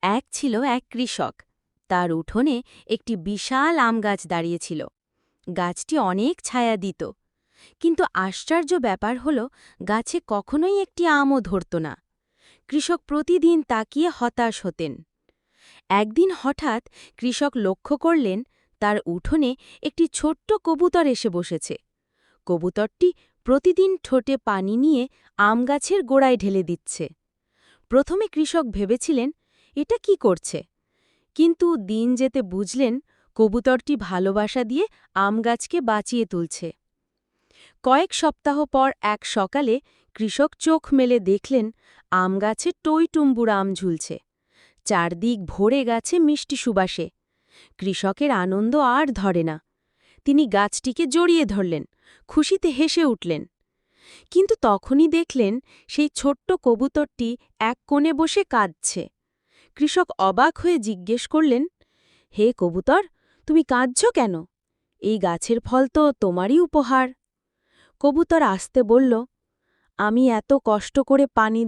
এক ছিল এক কৃষক। তার উঠোনে একটি বিশাল আম গাছ দাঁড়িয়েছিল। গাছটি অনেক ছায়া দিত, কিন্তু আশ্চর্য ব্যাপার হল গাছে কখনোই একটি আমও ধরত না। কৃষক প্রতিদিন তাকিয়ে হতাশ হতেন। একদিন হঠাৎ কৃষক লক্ষ্য করলেন তার উঠোনে একটি ছোট্ট কবুতর এসে বসেছে। কবুতরটি প্রতিদিন ঠোঁটে পানি নিয়ে আম গাছের গোড়ায় ঢেলে দিচ্ছে। প্রথমে কৃষক ভেবেছিলেন এটা কি করছে, কিন্তু দিন যেতে বুঝলেন কবুতরটি ভালোবাসা দিয়ে আম গাছকে বাঁচিয়ে তুলছে। কয়েক সপ্তাহ পর এক সকালে কৃষক চোখ মেলে দেখলেন আম গাছে টইটুম্বুর আম ঝুলছে। চারদিক ভরে গেছে মিষ্টি সুবাসে। কৃষকের আনন্দ আর ধরে না। তিনি গাছটিকে জড়িয়ে ধরলেন, খুশিতে হেসে উঠলেন। কিন্তু তখনই দেখলেন সেই ছোট্ট কবুতরটি এক কোণে বসে কাঁদছে। কৃষক অবাক হয়ে জিজ্ঞেস করলেন, হে কবুতর, তুমি কাঁদছ কেন? এই গাছের ফল তো তোমারই উপহার। কবুতর আস্তে বলল, আমি এত কষ্ট করে পানি